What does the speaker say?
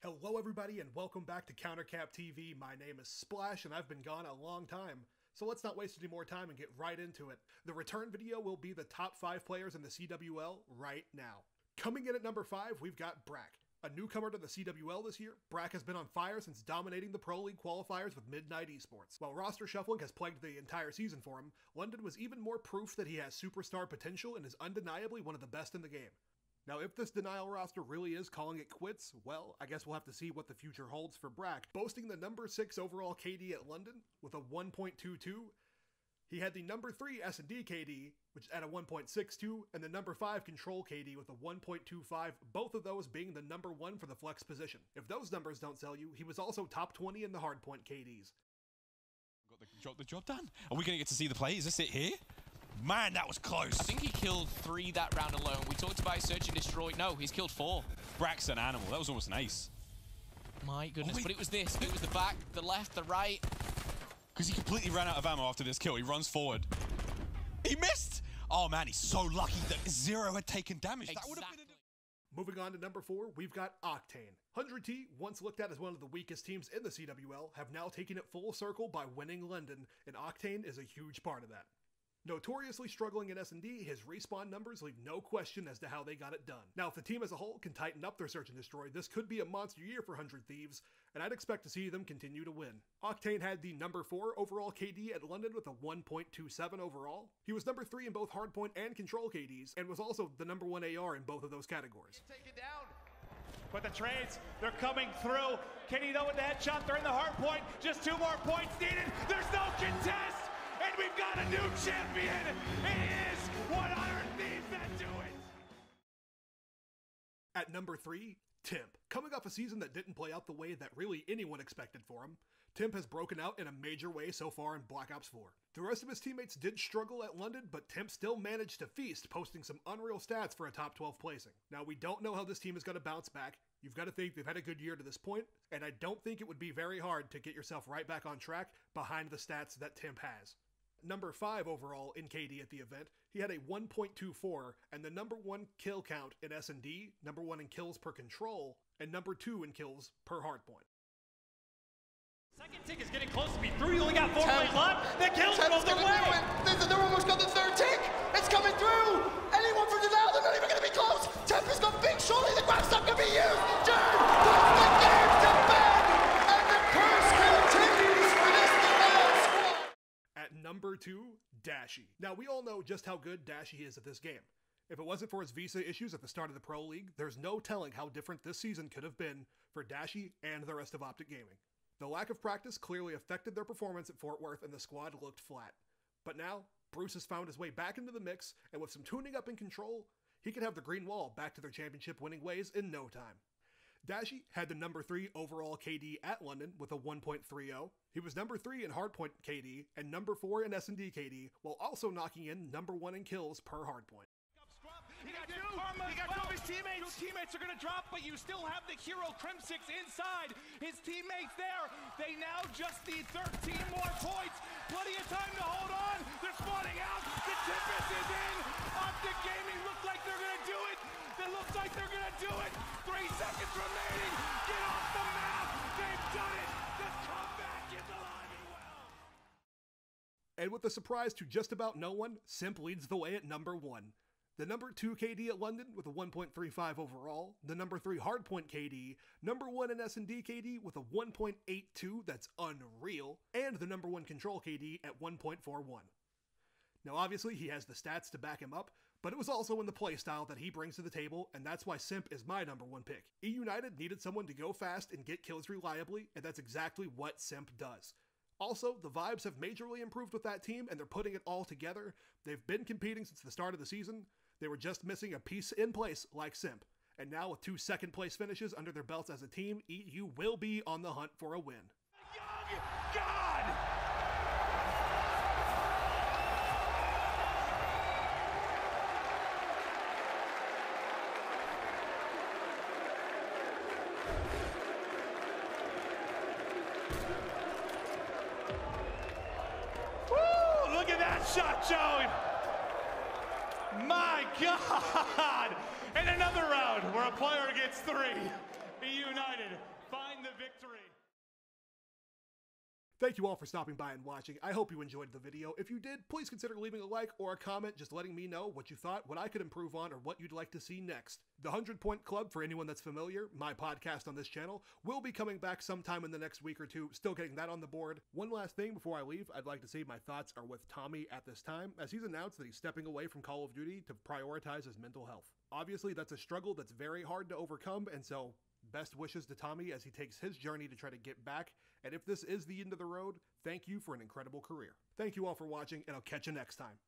Hello everybody and welcome back to CounterCap TV. My name is Splash and I've been gone a long time. So let's not waste any more time and get right into it. The return video will be the top 5 players in the CWL right now. Coming in at number 5, we've got Brack. A newcomer to the CWL this year, Brack has been on fire since dominating the Pro League qualifiers with Midnight Esports. While roster shuffling has plagued the entire season for him, London was even more proof that he has superstar potential and is undeniably one of the best in the game. Now, if this denial roster really is calling it quits, well, I guess we'll have to see what the future holds for Brack. Boasting the number 6 overall KD at London with a 1.22, he had the number 3 S&D KD, which at a 1.62, and the number 5 Control KD with a 1.25, both of those being the number 1 for the flex position. If those numbers don't sell you, he was also top 20 in the hardpoint KDs. Got the job done. Are we going to get to see the play? Is this it here? Man, that was close. I think he killed 3 that round alone. We talked about search and destroy. No, he's killed 4. Brack's an animal. That was almost an ace. My goodness, but it was this. It was the back, the left, the right. Because he completely ran out of ammo after this kill. He runs forward. He missed! Oh man, he's so lucky that Zero had taken damage. Exactly. That would have been Moving on to number 4, we've got Octane. 100T, once looked at as one of the weakest teams in the CWL, have now taken it full circle by winning London, and Octane is a huge part of that. Notoriously struggling in S&D, his respawn numbers leave no question as to how they got it done. Now, if the team as a whole can tighten up their search and destroy, this could be a monster year for 100 Thieves, and I'd expect to see them continue to win. Octane had the number 4 overall KD at London with a 1.27 overall. He was number 3 in both hardpoint and control KDs, and was also the number 1 AR in both of those categories. Take it down. But the trades, they're coming through. Kenny though with the headshot, they're in the hardpoint. Just 2 more points needed. There's no contest. And we've got a new champion! It is 100 Thieves that do it! At number 3, Timp. Coming off a season that didn't play out the way that really anyone expected for him, Timp has broken out in a major way so far in Black Ops 4. The rest of his teammates did struggle at London, but Timp still managed to feast, posting some unreal stats for a top 12 placing. Now, we don't know how this team is going to bounce back. You've got to think they've had a good year to this point, and I don't think it would be very hard to get yourself right back on track behind the stats that Timp has. Number 5 overall in KD at the event, he had a 1.24 and the number 1 kill count in S&D, number 1 in kills per control, and number 2 in kills per hardpoint. Second tick is getting close to me through. You only got 4 plays left. The kills both their way. They're almost got the 3rd tick. It's coming through. Anyone for denial, they're not even going to be close. Temp has got big. Surely the grab's not going to be used. Dude, puts the game to bed. And the curse continues for this denial squad. At number 2, Dashy. Now, we all know just how good Dashy is at this game. If it wasn't for his visa issues at the start of the Pro League, there's no telling how different this season could have been for Dashy and the rest of Optic Gaming. The lack of practice clearly affected their performance at Fort Worth and the squad looked flat. But now, Bruce has found his way back into the mix, and with some tuning up in control, he could have the green wall back to their championship winning ways in no time. Dashy had the number 3 overall KD at London with a 1.30. He was number 3 in hardpoint KD and number 4 in S&D KD, while also knocking in number 1 in kills per hardpoint. He got 2 of his teammates. 2 teammates are going to drop, but you still have the hero Crimsix inside. His teammates there. They now just need 13 more points. Plenty of time to hold on. They're spawning out. The Tempest is in. Optic Gaming looks like they're going to do it. It looks like they're going to do it. 3 seconds remaining. Get off the map. They've done it. The comeback is alive and well. And with a surprise to just about no one, Simp leads the way at number 1. The number 2 KD at London with a 1.35 overall, the number 3 hardpoint KD, number 1 in S&D KD with a 1.82 that's unreal, and the number 1 control KD at 1.41. Now obviously he has the stats to back him up, but it was also in the playstyle that he brings to the table, and that's why Simp is my number 1 pick. E United needed someone to go fast and get kills reliably, and that's exactly what Simp does. Also, the vibes have majorly improved with that team, and they're putting it all together. They've been competing since the start of the season. They were just missing a piece in place like Simp. And now with 2 second place finishes under their belts as a team, EU will be on the hunt for a win. Young God! Woo! Look at that shot, Joey! My God! And another round where a player gets 3. United Thank you all for stopping by and watching. I hope you enjoyed the video. If you did, please consider leaving a like or a comment just letting me know what you thought, what I could improve on, or what you'd like to see next. The 100 Point Club, for anyone that's familiar, my podcast on this channel, will be coming back sometime in the next week or two, still getting that on the board. One last thing before I leave, I'd like to say my thoughts are with Tommy at this time, as he's announced that he's stepping away from Call of Duty to prioritize his mental health. Obviously, that's a struggle that's very hard to overcome, and so best wishes to Tommy as he takes his journey to try to get back, and if this is the end of the road, thank you for an incredible career. Thank you all for watching, and I'll catch you next time.